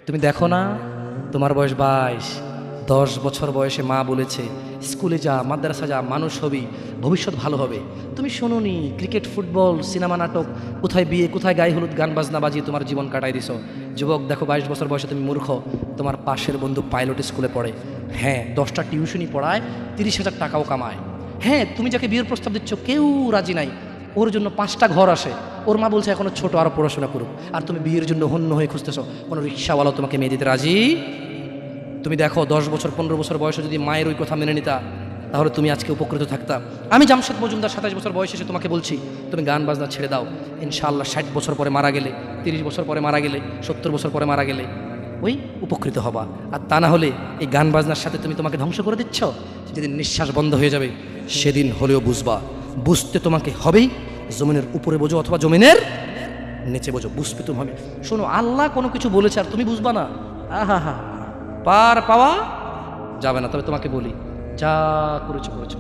তুমি দেখো না, তোমার বয়স 22, 10 বছর বয়সে মা বলেছে স্কুলে যা, মাদ্রাসা যা, মানুষ হবি, ভবিষ্যৎ ভালো হবে। তুমি শোনোনি, ক্রিকেট, ফুটবল, সিনেমা, নাটক, কোথায় বিয়ে, কোথায় গায়ে হলুদ, গান বাজনা বাজিয়ে তোমার জীবন কাটাই দিছো। যুবক দেখো, 22 বছর বয়সে তুমি মূর্খ। তোমার পাশের বন্ধু পাইলট স্কুলে পড়ে, হ্যাঁ 10টা টিউশনি পড়ায়, 30,000 টাকাও কামায়। হ্যাঁ, তুমি যাকে বিয়ের প্রস্তাব দিচ্ছ কেউ রাজি নাই, ওর জন্য 5টা ঘর আসে, ওর মা বলছে এখনো ছোট, আরও পড়াশোনা করুক, আর তুমি বিয়ের জন্য হন্য হয়ে খুঁজতেছো। কোনো রিক্সাওয়ালাও তোমাকে মেয়ে দিতে রাজি। তুমি দেখো 10 বছর 15 বছর বয়সে যদি মায়ের ওই কথা মেনে নিতা, তাহলে তুমি আজকে উপকৃত থাকতা। আমি জামশেদ মজুমদার 27 বছর বয়সে এসে তোমাকে বলছি তুমি গান বাজনা ছেড়ে দাও। ইনশাআল্লাহ 60 বছর পরে মারা গেলে, 30 বছর পরে মারা গেলে, 70 বছর পরে মারা গেলে ওই উপকৃত হবা। আর তা না হলে এই গান বাজনার সাথে তুমি তোমাকে ধ্বংস করে দিচ্ছ। যেদিন নিঃশ্বাস বন্ধ হয়ে যাবে সেদিন হলেও বুঝবা। বুঝতে তোমাকে হবেই, জমিনের উপরে বোঝো অথবা জমিনের নিচে বোঝো, বুঝবে তুমি হবে। শোনো, আল্লাহ কোনো কিছু বলেছে আর তুমি বুঝবা না, আহা হা, পার পাওয়া যাবে না। তবে তোমাকে বলি, যা করেছো করেছো,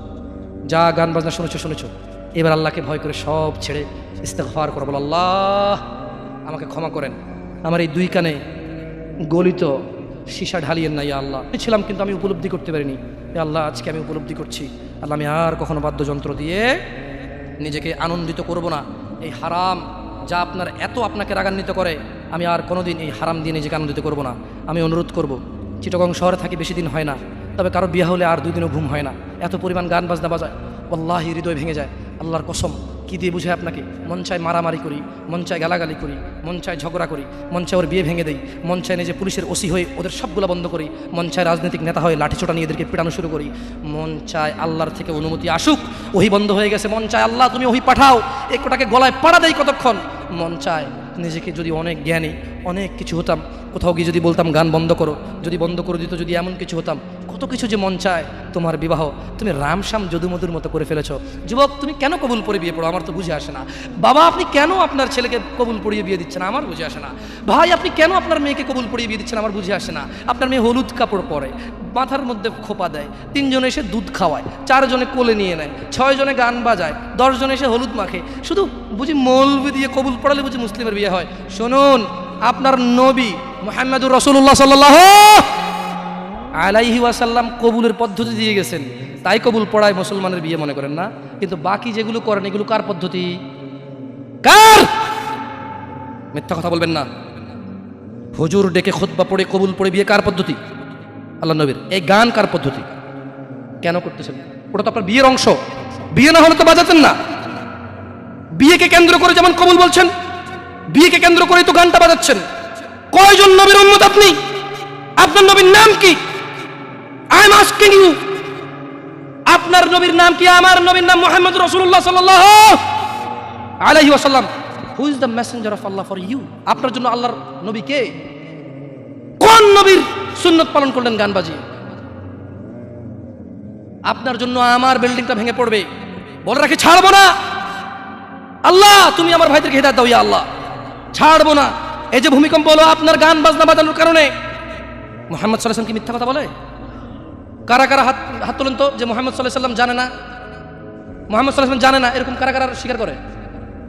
যা গান বাজনা শুনেছো শুনেছো, এবার আল্লাহকে ভয় করে সব ছেড়ে ইস্তেগফার করো, বলো আল্লাহ আমাকে ক্ষমা করেন, আমার এই 2 কানে গলিত সীসা ঢালিয়েন না ইয়া আল্লাহ। ছিলাম কিন্তু আমি উপলব্ধি করতে পারিনি, ইয়া আল্লাহ আজকে আমি উপলব্ধি করছি, আল্লাহ আমি আর কখনো বাদ্যযন্ত্র দিয়ে নিজেকে আনন্দিত করব না। এই হারাম যা আপনার এত আপনাকে রাগান্বিত করে, আমি আর কোনোদিন এই হারাম দিয়ে নিজেকে আনন্দিত করব না। আমি অনুরোধ করব, চিটাগং শহরে থাকি, বেশি দিন হয় না, তবে কারো বিয়ে হলে আর 2 দিনও ঘুম হয় না, এত পরিমাণ গান বাজনা বাজায়, আল্লাহি হৃদয় ভেঙে যায়। আল্লাহর কসম, কী দিয়ে বুঝায় আপনাকে? মন চায় মারামারি করি, মন চায় গালাগালি করি, মন চায় ঝগড়া করি, মন চায় ওর বিয়ে ভেঙে দেই, মন চায় নিজে পুলিশের ওসি হয়ে ওদের সবগুলো বন্ধ করি, মন চায় রাজনৈতিক নেতা হয়ে লাঠিছোটা নিয়ে এদেরকে পিটানো শুরু করি, মন চায় আল্লাহর থেকে অনুমতি আসুক, ওহি বন্ধ হয়ে গেছে, মন চায় আল্লাহ তুমি ওহি পাঠাও, একটাকে গলায় পাড়া দেয় কতক্ষণ। মন চায় নিজেকে যদি অনেক জ্ঞানী, অনেক কিছু হতাম, কোথাও গিয়ে যদি বলতাম গান বন্ধ করো, যদি বন্ধ করে দিত, যদি এমন কিছু হতাম, কত কিছু যে মন চায়। তোমার বিবাহ তুমি রামশ্যাম যদুমধুর মতো করে ফেলেছো। যুবক তুমি কেন কবুল পড়ে বিয়ে পড়ো? আমার তো বুঝে আসে না। বাবা আপনি কেন আপনার ছেলেকে কবুল পড়িয়ে বিয়ে দিচ্ছেন? আমার বুঝে আসে না। ভাই আপনি কেন আপনার মেয়েকে কবুল পড়িয়ে বিয়ে দিচ্ছেন? আমার বুঝে আসে না। আপনার মেয়ে হলুদ কাপড় পরে, মাথার মধ্যে খোপা দেয়, 3 জনে এসে দুধ খাওয়ায়, 4 জনে কোলে নিয়ে নেয়, 6 জনে গান বাজায়, 10 জনে এসে হলুদ মাখে, শুধু বুঝি মৌলবি দিয়ে কবুল পড়ালে বুঝি মুসলিমের বিয়ে হয়? শুনুন, আপনার নবী মুহাম্মদুর রাসূলুল্লাহ সাল্লাল্লাহু আলাইহি ওয়াসাল্লাম কবুলের পদ্ধতি দিয়ে গেছেন, তাই কবুল পড়ায় মুসলমানের বিয়ে মনে করেন না। কিন্তু বাকি যেগুলো করেন এগুলো কার পদ্ধতি? কার? মিথ্যা কথা বলবেন না। হুজুর ডেকে খুতবা পড়ে কবুল পড়ে বিয়ে কার পদ্ধতি? আল্লাহ নবীর। এই গান কার পদ্ধতি? কেন করতেছেন? ওটা তো আপনার বিয়ের অংশ। বিয়ে না হলে তো বাজাতেন না। বিয়েকে কেন্দ্র করে যেমন কবুল বলছেন, বিয়েকে কেন্দ্র করেই তো গানটা বাজাচ্ছেন। কয়জন নবীর উম্মত আপনি? আপনার নবীর নাম কি? আই এম আস্কিং ইউ, আপনার নবীর নাম কি? আমার নবীর নাম মুহাম্মদ রাসূলুল্লাহ সাল্লাল্লাহু আলাইহি ওয়াসাল্লাম। Who is the messenger of Allah for you? আপনার জন্য আল্লাহর নবী কে? কোন নবীর সুন্নত পালন করলেন গান বাজিয়ে? আপনার জন্য আমার বিল্ডিংটা ভেঙে পড়বে, বলে রাখি ছাড়বো না। আল্লাহ তুমি আমার ভাইদেরকে হিদায়াত দাও ইয়া আল্লাহ, ছাড়বো না। এই যে ভূমিকম্প হলো আপনার গান বাজনা বাজানোর কারণে। মুহাম্মদ সাল্লাল্লাহু আলাইহি ওয়াসাল্লাম কি মিথ্যা কথা বলে? কারা কারা হাত তোলেন তো যে মুহাম্মদ সাল্লাল্লাহু আলাইহি ওয়াসাল্লাম জানে না, মুহাম্মদ সাল্লাল্লাহু আলাইহি ওয়াসাল্লাম জানে না, এরকম কারা কারা স্বীকার করে?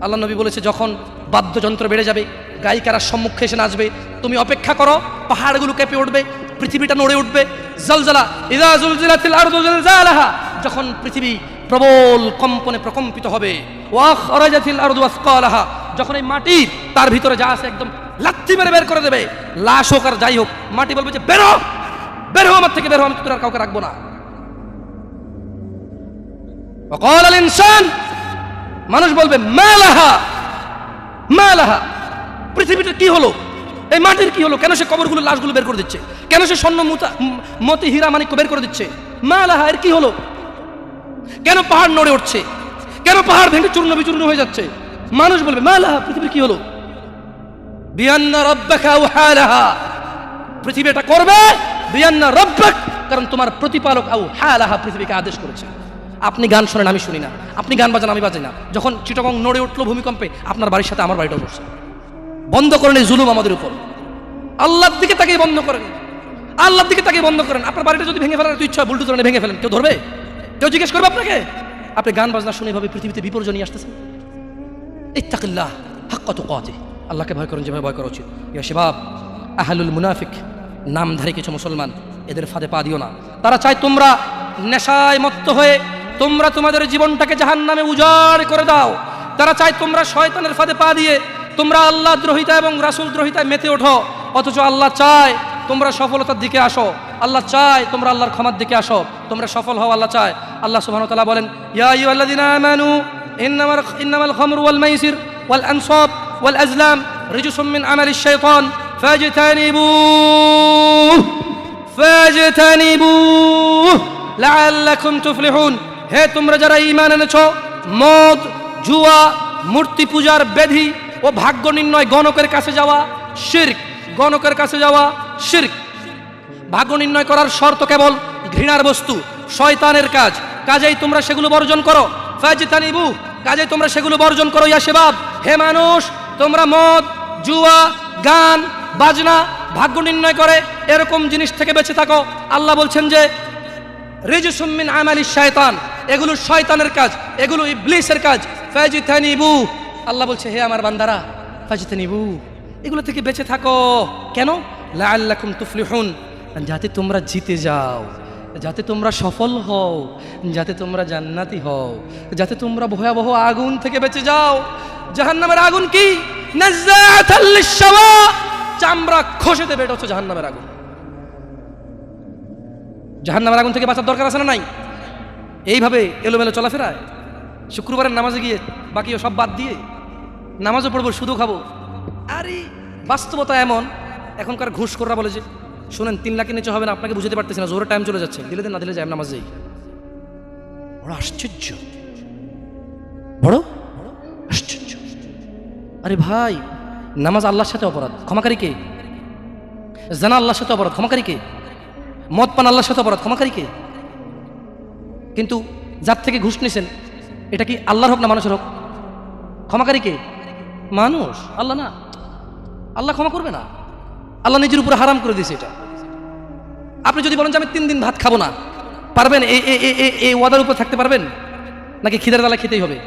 আল্লাহ নবী বলেছে যখন বাদ্যযন্ত্র বেড়ে যাবে, গায়িকারা সম্মুখে এসে নাচবে, তুমি অপেক্ষা করো, পাহাড়গুলো কেঁপে উঠবে, পৃথিবীটা নড়ে উঠবে। জালজালা ইযা জুলজিলাতিল আরদু জিলজালাহা, যখন পৃথিবী প্রবল কম্পনে প্রকম্পিত হবে, ওয়া খরাজাতিল আরদু আসকালাহা, যখন এই মাটি তার ভিতরে যা আছে একদম লাথি মেরে বের করে দেবে, লাশ হোক আর যাই হোক, মাটি বলবে যে বেরো, বের হও আমার থেকে, বের হও, আমি তোর আর কাউকে রাখবো না। ওয়াকাল আল ইনসান, মানুষ বলবে মালাহা মালাহা, পৃথিবীটা কি হলো, এই মাটির কি হলো, কেন সে কবরগুলো লাশগুলো বের করে দিচ্ছে, কেন সে স্বর্ণ মতি হীরা মানিক্য বের করে দিচ্ছে, মালাহা এর কি হলো, কেন পাহাড় নড়ে উঠছে, কেন পাহাড় ভেঙে চূর্ণ বিচূর্ণ হয়ে যাচ্ছে? মানুষ বলবে মালাহা, পৃথিবীর কি হলো? বিআন্না রাব্বাকা আওহালাহা, পৃথিবী এটা করবে, বিআন্না রাব্বাক, কারণ তোমার প্রতিপালক আওহালাহা পৃথিবীকে আদেশ করেছে। আপনি গান শোনেন, আমি শুনি না, আপনি গান বাজান, আমি বাজাই না। যখন চিটাগং নড়ে উঠলো ভূমিকম্পে, আপনার বাড়ির সাথে আমার বাড়িটাও নড়ছে। বন্ধ করেন এই জুলুম আমাদের উপর। আল্লাহর দিকে তাকিয়ে বন্ধ করেন, আল্লাহর দিকে তাকিয়ে বন্ধ করেন। আপনার বাড়িটা যদি ভেঙে ফেলার ইচ্ছা, বুলডোজার ভেঙে ফেলেন, কেউ ধরবে? কেউ জিজ্ঞেস করবে আপনাকে? আপনি গান বাজনা শুনে এভাবে পৃথিবীতে বিপর্যয় নিয়ে আসতেছেন। ইত্তাকিল্লাহ হাক্কা তুকাতিহ, আল্লাহকে ভয় করেন যেভাবে ভয় করা উচিত। ইয়া শাবাব, আহলুল মুনাফিক, নামধারী কিছু মুসলমান, এদের ফাঁদে পা দিও না। তারা চায় তোমরা নেশায় মত্ত হয়ে তোমরা তোমাদের জীবনটাকে জাহান্নামে উজাড় করে দাও। তারা চায় তোমরা শয়তানের ফাঁদে পা দিয়ে তোমরা আল্লাহ দ্রোহিতা এবং রাসূল দ্রোহিতায় মেতে ওঠো। অথচ আল্লাহ চায় তোমরা সফলতার দিকে আসো, আল্লাহ চায় তোমরা আল্লাহর ক্ষমার দিকে আসো, তোমরা সফল হও, আল্লাহ চায়। আল্লাহ সুবহানাহু ওয়া তাআলা বলেন, ইয়া আইয়ুহাল্লাযীনা আমানু ইন্নামাল খামরু ওয়াল মাইসির ওয়াল আনসাব ওয়াল আজলাম রিজসুম মিন আমালিশ শাইতান ফাজতানিবুহু লাআল্লাকুম তুফলিহুন। হে তোমরা যারা ঈমান এনেছো, মদ, জুয়া, মূর্তি পূজার ব্যাধি ও ভাগ্য নির্ণয় গণকের কাছে যাওয়া শিরক, গণকের কাছে যাওয়া শিরক। ভাগ্য নির্ণয় করার শর্ত কেবল ঘৃণার বস্তু, শয়তানের কাজ, কাজেই তোমরা সেগুলো বর্জন করো। ফাজতানিবু, কাজেই তোমরা সেগুলো বর্জন করো। ইয়া শাবাব, হে মানুষ, তোমরা মদ, জুয়া, গান, বাজনা, ভাগ্য নির্ণয় করে এরকম জিনিস থেকে বেঁচে থাকো। আল্লাহ বলছেন যে রিজসুম মিন আমালিশ শায়তান, এগুলো শয়তানের কাজ, এগুলো ইবলিসের কাজ। ফাজতানিবু, আল্লাহ বলছে হে আমার বান্দারা, ফাজতানিবু, এগুলো থেকে বেঁচে থাকো। কেন? লাআল্লাকুম তুফলিহুন, যাতে তোমরা জিতে যাও, যাতে তোমরা সফল হও, যাতে তোমরা জান্নাতি হও, যাতে তোমরা ভয়াবহ আগুন থেকে বেঁচে যাও। জাহান্নামের আগুন কি? নাযাতাল লিশশাওয়া, চামড়া খসে দেবে, এটা হচ্ছে জাহান্নামের আগুন। জাহান্নামের আগুন থেকে বাঁচার দরকার আছে না নাই? এইভাবে এলোমেলো চলাফেরায় শুক্রবারের নামাজে গিয়ে বাকিও সব বাদ দিয়ে নামাজও পড়বো, শুধু খাবো। আরে বাস্তবতা এমন, এখনকার ঘুষখোররা বলে যে শুনেন 3 লাখের নিচে হবে না, আপনাকে বুঝতে পারতেছি না, জোরে টাইম চলে যাচ্ছে, দিলে দেন না দিলে যাই নামাজ যাই। বড় আশ্চর্য, বড় আশ্চর্য। আরে ভাই, নামাজ আল্লাহর সাথে অপরাধ, ক্ষমাকারী কে? জানা আল্লাহর সাথে অপরাধ, ক্ষমাকারী কে? মদ পান আল্লাহর সাথে অপরাধ, ক্ষমাকারী কে? কিন্তু যার থেকে ঘুষ নিছেন, এটা কি আল্লাহর হোক না মানুষের হোক? ক্ষমাকারী কে? মানুষ, আল্লাহ না। আল্লাহ ক্ষমা করবে না, আল্লাহ নিজের উপরে হারাম করে দিয়েছে এটা। আপনি যদি বলেন যে আমি 3 দিন ভাত খাবো না, পারবেন? এই ওয়াদার উপর থাকতে পারবেন? নাকি খিদের বেলা খেতেই হবে?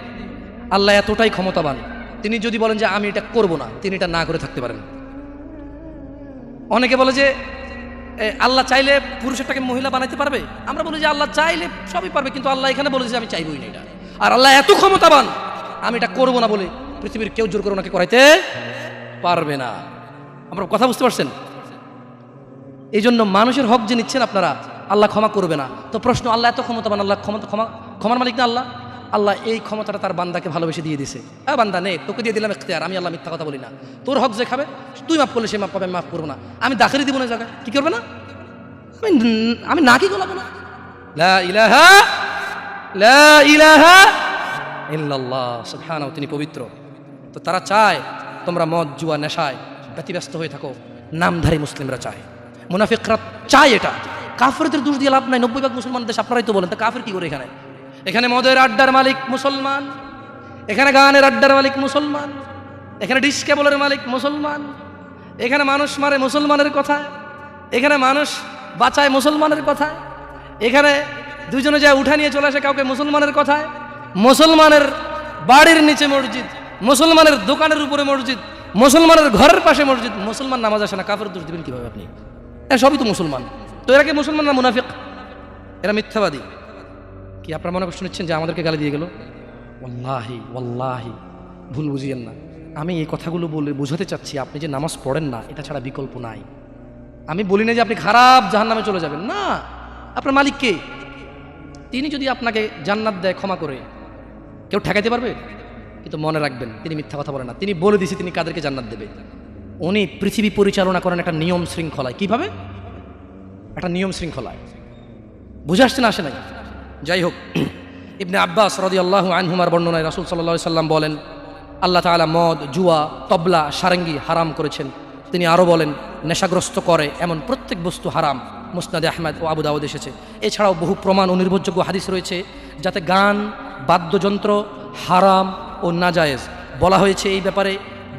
আল্লাহ এতটাই ক্ষমতাবান, তিনি যদি বলেন যে আমি এটা করব না, তিনি এটা না করে থাকতে পারেন। অনেকে বলে যে আল্লাহ চাইলে পুরুষেরটাকে মহিলা বানাইতে পারবে। আমরা বলি যে আল্লাহ চাইলে সবই পারবে, কিন্তু আল্লাহ এখানে বলে যে আমি চাইবই না এটা। আর আল্লাহ এত ক্ষমতাবান, আমি এটা করবো না বলে পৃথিবীর কেউ জোর করে ওনাকে করাইতে পারবে না। আপনারা কথা বুঝতে পারছেন? এই জন্য মানুষের হক যে নিচ্ছেন আপনারা, আল্লাহ ক্ষমা করবে না। তো প্রশ্ন, আল্লাহ এত ক্ষমতাবান, আল্লাহ ক্ষমার মালিক না আল্লাহ? আল্লাহ এই ক্ষমতাটা তার বান্দাকে ভালোবেসে দিয়ে দিছে। বান্দা নে, তোকে দিয়ে দিলাম ইখতিয়ার, আমি আল্লাহ মিথ্যা কথা বলি না। তোর হক যে খাবে, তুই মাফ করলে সে মাফ পাবে, আমি মাফ করবো না। আমি দাখিলি দিব না জায়গায়, কি করবে না? আমি না কি গোলাবো না। লা ইলাহা ইল্লাল্লাহ, সুবহানাহু, তিনি পবিত্র। তো তারা চায় তোমরা মদ, জুয়া, নেশায় ব্যতিব্যস্ত হয়ে থাকো। নামধারী মুসলিমরা চায়, মুনাফিকরা চায় এটা। কাফেরদের দোষ দিয়ে লাভ নাই, 90% মুসলমান দেশ, আপনারাই তো বলেন। তা কাফের কি করে? এখানে মদের আড্ডার মালিক মুসলমান, এখানে গানের আড্ডার মালিক মুসলমান, এখানে ডিস কেবলের মালিক মুসলমান, এখানে মানুষ মারে মুসলমানের কথা, এখানে মানুষ বাঁচায় মুসলমানের কথা, এখানে দুজনে যায় উঠা নিয়ে চলে আসে কাউকে মুসলমানের কথায়, মুসলমানের বাড়ির নিচে মসজিদ, মুসলমানের দোকানের উপরে মসজিদ, মুসলমানের ঘরের পাশে মসজিদ। মুসলমান নামাজ আসে না, কাফের দোষ দিবেন কিভাবে আপনি? এরা সবই তো মুসলমান। তো এরা কি মুসলমান না মুনাফিক? এরা মিথ্যাবাদী। কি আপনারা মনে কষ্ট নিচ্ছেন যে আমাদেরকে গালি দিয়ে গেল? ওয়াল্লাহি ওয়াল্লাহি ভুল বুঝিয়েন না। আমি এই কথাগুলো বলে বোঝাতে চাচ্ছি, আপনি যে নামাজ পড়েন না, এটা ছাড়া বিকল্প নাই। আমি বলি না যে আপনি খারাপ জাহান্নামে চলে যাবেন, না। আপনার মালিক কে? তিনি যদি আপনাকে জান্নাত দেয় ক্ষমা করে, কেউ ঠেকাইতে পারবে? কিন্তু মনে রাখবেন, তিনি মিথ্যা কথা বলেন না। তিনি বলে দিয়েছে তিনি কাদেরকে জান্নাত দেবে। উনি পৃথিবী পরিচালনা করেন একটা নিয়ম শৃঙ্খলায়। কিভাবে? একটা নিয়ম শৃঙ্খলায়। বুঝে আসছে না? আসে নাই? যাই হোক, ইবনে আব্বাস রাদিয়াল্লাহু আনহুমার বর্ণনায় রাসূল সাল্লাল্লাহু আলাইহি সাল্লাম বলেন, আল্লাহ তাআলা মদ, জুয়া, তবলা, সারেঙ্গি হারাম করেছেন। তিনি আরও বলেন, নেশাগ্রস্ত করে এমন প্রত্যেক বস্তু হারাম। মুসনাদে আহমদ ও আবু দাউদ এসেছে। এছাড়াও বহু প্রমাণ ও নির্ভরযোগ্য হাদিস রয়েছে যাতে গান, বাদ্যযন্ত্র হারাম ও নাজায়েজ বলা হয়েছে। এই ব্যাপারে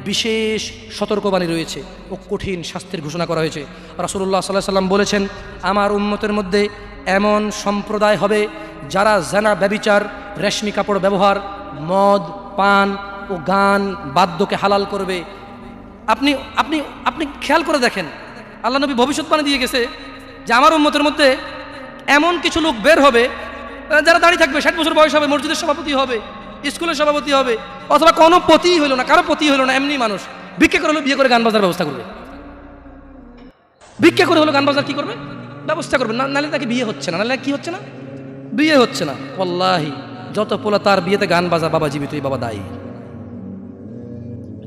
বিশেষ সতর্কবাণী রয়েছে ও কঠিন শাস্তির ঘোষণা করা হয়েছে। রাসূলুল্লাহ সাল্লাল্লাহু আলাইহি সাল্লাম বলেছেন, আমার উম্মতের মধ্যে এমন সম্প্রদায় হবে যারা জানা, ব্যভিচার, রেশমি কাপড় ব্যবহার, মদ পান ও গান বাদ্যকে হালাল করবে। আপনি আপনি আপনি খেয়াল করে দেখেন, আল্লাহ নবী ভবিষ্যৎবাণী দিয়ে গেছে যে আমার উম্মতের মধ্যে এমন কিছু লোক বের হবে যারা দাঁড়িয়ে থাকবে, 60 বছর বয়স হবে, মসজিদের সভাপতি হবে, স্কুলের সভাপতি হবে, অথবা কোনো পতি হইল না, কারো পতি হইল না, এমনি মানুষ ভিক্ষা করে হলো বিয়ে করে গান বাজার ব্যবস্থা করবে। ভিক্ষা করে হলো গান বাজার কি করবে, ব্যবস্থা করবে। নাহলে তাকে বিয়ে হচ্ছে না, নাহলে কি হচ্ছে না, বিয়ে হচ্ছে না। ওয়াল্লাহি যত পোলা তার বিয়েতে গান বাজা, বাবা জীবিত, ওই বাবা দায়ী।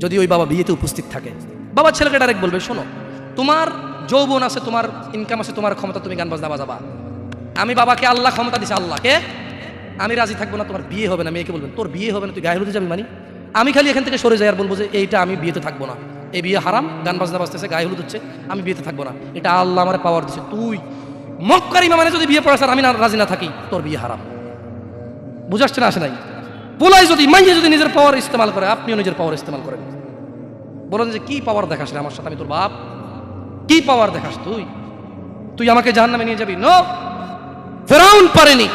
যদি ওই বাবা বিয়েতে উপস্থিত থাকে, বাবা ছেলেকে ডাইরেক্ট বলবে, শোনো তোমার যৌবন আছে, তোমার ইনকাম আছে, তোমার ক্ষমতা, তুমি গান বাজনা বাজাবা। আমি বাবাকে আল্লাহ ক্ষমতা দিছে, আল্লাহকে আমি রাজি থাকবো না, তোমার বিয়ে হবে না। মেয়েকে বলবেন তোর বিয়ে হবে না, তুই গায়ে হলুদে যাবি, মানে আমি খালি এখান থেকে সরে যাই আর বলবো যে এইটা আমি বিয়েতে থাকবো না, এই বিয়ে হারাম, গান বাজনা বাজতেছে, গায়ে হলুদ হচ্ছে, আমি বিয়েতে থাকবো না, এটা আল্লাহ আমার পাওয়ার দিচ্ছে। তুই মক্কার ইমাম যদি বিয়ে পড়াস আর আমি না রাজি না থাকি, তোর বিয়ে হারাম। বুঝাচ্ছে না, আসে নাই? বলাই যদি মাইয়ে যদি নিজের পাওয়ার ইস্তেমাল করে, আপনিও নিজের পাওয়ার ইস্তেমাল করেন। বলেন যে কি পাওয়ার দেখাস রে আমার সাথে, আমি তোর বাপ, কি পাওয়ার দেখাস তুই? তুই আমাকে জাহান্নামে নিয়ে যাবি? নো, ফেরাউন পারেনি,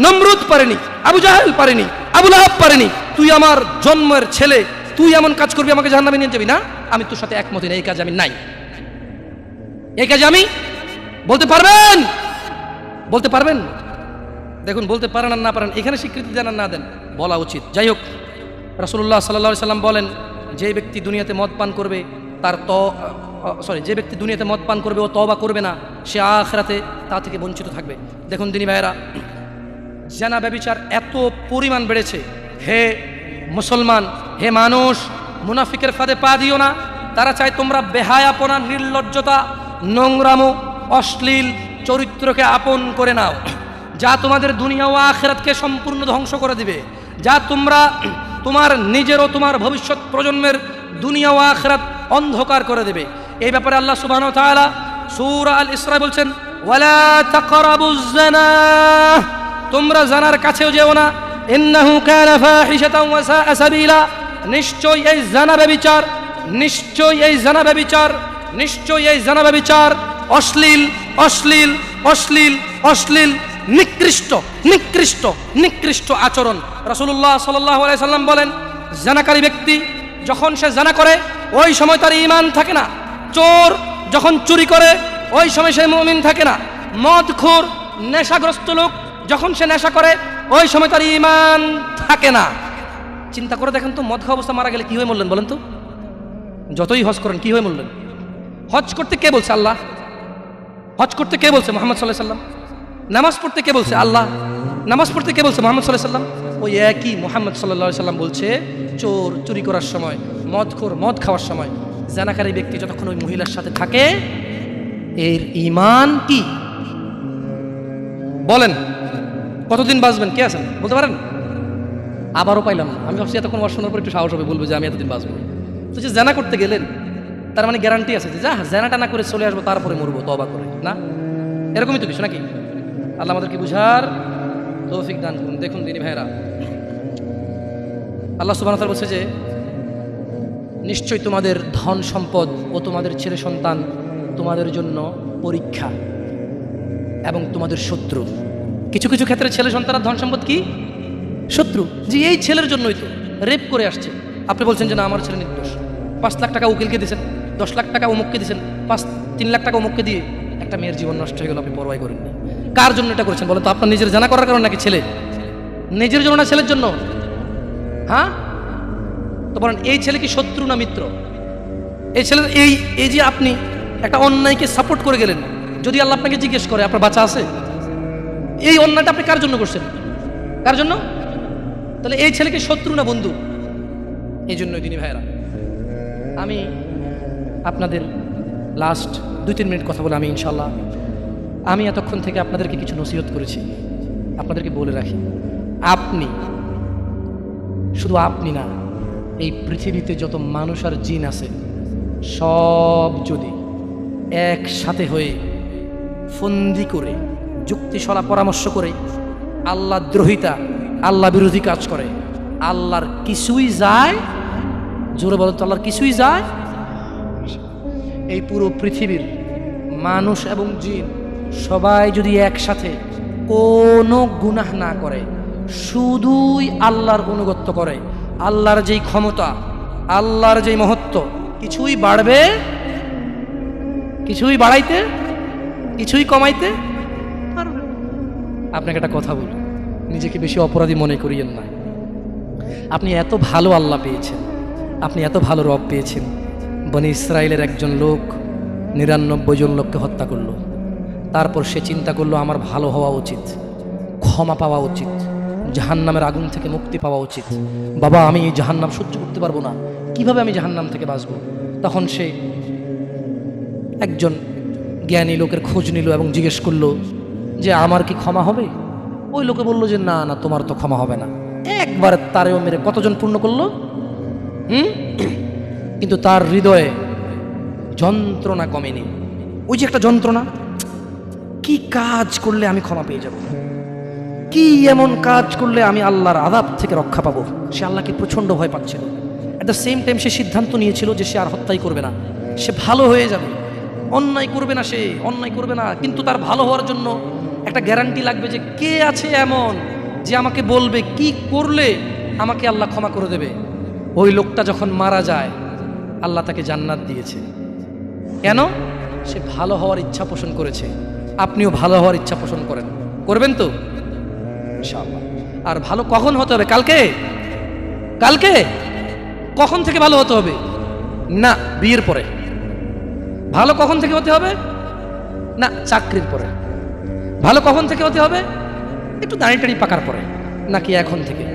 নমরুদ পারেনি, আবু জাহেল পারেনি, আবু লাহাব পারেনি। তুই আমার জন্মের ছেলে, তুই এমন কাজ করবি আমাকে জাহান্নামে নিয়ে যাবি? না, আমি তোর সাথে একমত না, এই কাজে আমি নাই, এই কাজে আমি। বলতে পারবেন? বলতে পারবেন? দেখুন, বলতে পারেন আর না পারেন, এখানে স্বীকৃতি দেন আর না দেন, বলা উচিত। যাই হোক, রাসূলুল্লাহ সাল্লাল্লাহু আলাইহি সাল্লাম বলেন, যে ব্যক্তি দুনিয়াতে মদ পান করবে তার যে ব্যক্তি দুনিয়াতে মদ পান করবে ও তওবা করবে না, সে আখিরাতে তা থেকে বঞ্চিত থাকবে। দেখুন দিনী ভাইয়েরা, জিনা ব্যভিচার এত পরিমাণ বেড়েছে। হে মুসলমান, হে মানুষ, মুনাফিকের ফাঁদে পা দিও না। তারা চায় তোমরা বেহায়াপনা, নির্লজ্জতা, নোংরামো, অশ্লীল চরিত্রকে আপন করে নাও, যা তোমাদের দুনিয়া ও আখিরাতকে সম্পূর্ণ ধ্বংস করে দিবে, যা তোমরা তোমার নিজের ও তোমার ভবিষ্যৎ প্রজন্মের দুনিয়া ও আখিরাত অন্ধকার করে দেবে। এই ব্যাপারে আল্লাহ সুবহানাহু ওয়া তাআলা সূরা আল ইসরা বলছেন, ওয়ালা তাকরাবুজ জিনা, তোমরা জানার কাছেও যেও না, ইন্নাহু কানা ফাহিশাতাও ওয়া সাআ সাবিলা, নিশ্চয়ই এই জানা ব্যভিচার, নিশ্চয়ই এই জানা ব্যভিচার, নিশ্চয়ই এই জানা ব্যভিচার অশ্লীল, অশ্লীল, অশ্লীল, অশ্লীল, নিকৃষ্ট, নিকৃষ্ট, নিকৃষ্ট আচরণ। রাসূলুল্লাহ সাল্লাল্লাহু আলাইহি সাল্লাম বলেন, জানাকারী ব্যক্তি যখন সে জানা করে ওই সময় তার ঈমান থাকে না। চোর যখন চুরি করে ওই সময় সে মুমিন থাকে না। মদখোর, নেশাগ্রস্ত লোক যখন সে নেশা করে ওই সময় তার ঈমান থাকে না। চিন্তা করে দেখেন তো, মদ খাওয়া অবস্থা মারা গেলে কি হয়ে মরলেন বলেন তো? যতই হজ করেন কি হয়ে মরলেন? হজ করতে কে বলছে? আল্লাহ। হজ করতে কে বলছে? মুহাম্মদ সাল্লাল্লাহু আলাইহি সাল্লাম। নামাজ পড়তে কে বলছে? আল্লাহ। নামাজ পড়তে কে বলছে? মুহাম্মদ সাল্লাল্লাহু আলাইহি সাল্লাম। ওই একই মুহাম্মদ সাল্লাল্লাহু আলাইহি সাল্লাম বলছে, চোর চুরি করার সময়, মদখোর মদ খাওয়ার সময়, জানাকারী ব্যক্তি যতক্ষণ ওই মহিলার সাথে থাকে এর ঈমান কি? বলেন কতদিন বাঁচবেন? কে আছেন বলতে পারেন? আবারও পাইলাম না। আমি ভাবছি এতক্ষণ ওয়াজ শোনার পর একটু সাহস হবে, বলবো যে আমি এতদিন বাঁচবো। তো যে জানা করতে গেলেন তার মানে গ্যারান্টি আছে যে যা জানাটা না করে চলে আসবো, তারপরে মরবো তওবা করে, না? এরকমই তো কিছু নাকি? আল্লাহ আমাদেরকে বুঝার তৌফিক দান করুন। দেখুন দিনী ভাইরা, আল্লাহ সুবহানাহু ওয়া তাআলা বলছে যে নিশ্চয়ই তোমাদের ধন সম্পদ ও তোমাদের ছেলে সন্তান তোমাদের জন্য পরীক্ষা এবং তোমাদের শত্রু। কিছু কিছু ক্ষেত্রে ছেলে সন্তান আর ধন সম্পদ কি শত্রু। যে এই ছেলের জন্যই তো রেপ করে আসছে, আপনি বলছেন যে না আমার ছেলে নির্দোষ, 5 লাখ টাকা উকিলকে দিয়েছেন, 10 লাখ টাকা অমুককে দিয়েছেন, 3 লাখ টাকা অমুককে দিয়ে একটা মেয়ের জীবন নষ্ট হয়ে গেল, আপনি পরোয়াই করেননি। কার জন্য এটা করেছেন বলেন তো? আপনার নিজের জানা করার কারণে নাকি ছেলে? নিজের জন্য না ছেলের জন্য? হ্যাঁ, তো বলেন এই ছেলে কি শত্রু না মিত্র? এই ছেলে এই যে আপনি একটা অন্যায়কে সাপোর্ট করে গেলেন, যদি আল্লাহ আপনাকে জিজ্ঞেস করে আপনার বাচ্চা আছে, এই অন্যায়টা আপনি কার জন্য করছেন? কার জন্য? তাহলে এই ছেলেকে শত্রু না বন্ধু? এই জন্যই দিনী ভাইয়েরা, আমি আপনাদের লাস্ট 2-3 মিনিট কথা বলে আমি এতক্ষণ থেকে আপনাদেরকে কিছু নসিহত করেছি। আপনাদেরকে বলে রাখি, আপনি, শুধু আপনি না, এই পৃথিবীতে যত মানুষ আর জিন আছে সব যদি একসাথে হয়ে ফন্দি করে, যুক্তিসরা পরামর্শ করে আল্লাহ দ্রোহিতা, আল্লাহ বিরোধী কাজ করে, আল্লাহর কিছুই যায়? জোরে বলেন তো, আল্লাহর কিছুই যায়? এই পুরো পৃথিবীর মানুষ এবং জিন সবাই যদি একসাথে কোনো গুনাহ না করে, শুধুই আল্লাহর অনুগত্য করে, আল্লাহর যেই ক্ষমতা, আল্লাহর যেই মহত্ব, কিছুই বাড়বে কিছুই বাড়াইতে, কিছুই কমাইতে পারবেন না। আপনাকে একটা কথা বলি, নিজেকে বেশি অপরাধী মনে করিয়েন না। আপনি এত ভালো আল্লাহ পেয়েছেন, আপনি এত ভালো রব পেয়েছেন। বনি ইসরায়েলের একজন লোক 99 জন লোককে হত্যা করলো। তারপর সে চিন্তা করলো আমার ভালো হওয়া উচিত, ক্ষমা পাওয়া উচিত, জাহান্নামের আগুন থেকে মুক্তি পাওয়া উচিত। বাবা আমি এই জাহান্নাম সহ্য করতে পারবো না, কিভাবে আমি জাহান্নাম থেকে বাঁচবো? তখন সে একজন জ্ঞানী লোকের খোঁজ নিল এবং জিজ্ঞেস করলো যে আমার কি ক্ষমা হবে? ওই লোকে বলল যে না না, তোমার তো ক্ষমা হবে না। একবার তারেও মেরে কতজন পূর্ণ করলো? কিন্তু তার হৃদয়ে যন্ত্রণা কমেনি। ওই যে একটা যন্ত্রণা, কি কাজ করলে আমি ক্ষমা পেয়ে যাব, কি এমন কাজ করলে আমি আল্লাহর আযাব থেকে রক্ষা পাবো। সে আল্লাহকে প্রচণ্ড ভয় পাচ্ছিল। অ্যাট দ্য সেম টাইম সে সিদ্ধান্ত নিয়েছিল যে সে আর হত্যাই করবে না, সে ভালো হয়ে যাবে, অন্যায় করবে না, সে অন্যায় করবে না। কিন্তু তার ভালো হওয়ার জন্য একটা গ্যারান্টি লাগবে যে কে আছে এমন যে আমাকে বলবে কি করলে আমাকে আল্লাহ ক্ষমা করে দেবে। ওই লোকটা যখন মারা যায় আল্লাহ তাকে জান্নাত দিয়েছে। কেন? সে ভালো হওয়ার ইচ্ছা পোষণ করেছে। আপনিও ভালো হওয়ার ইচ্ছা পোষণ করেন, করবেন তো ইনশাআল্লাহ। আর ভালো কখন হতে হবে? কালকে? কালকে কখন থেকে ভালো হতে হবে? না বিয়ের পরে। ভালো কখন থেকে হতে হবে? না চাকরির পরে। ভালো কখন থেকে হতে হবে? একটু দাঁড়িয়ে টাড়ি পাকার পরে, নাকি এখন থেকে?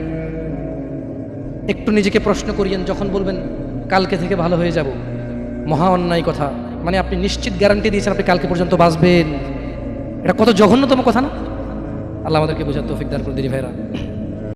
একটু নিজেকে প্রশ্ন করিয়েন। যখন বলবেন কালকে থেকে ভালো হয়ে যাব, মহা অন্যায় কথা। মানে আপনি নিশ্চিত গ্যারান্টি দিয়েছেন আপনি কালকে পর্যন্ত বাঁচবেন। এটা কত জঘন্যতম কথা না? আল্লাহ আমাদেরকে বোঝার তৌফিক দান করুন দিনী ভাইরা।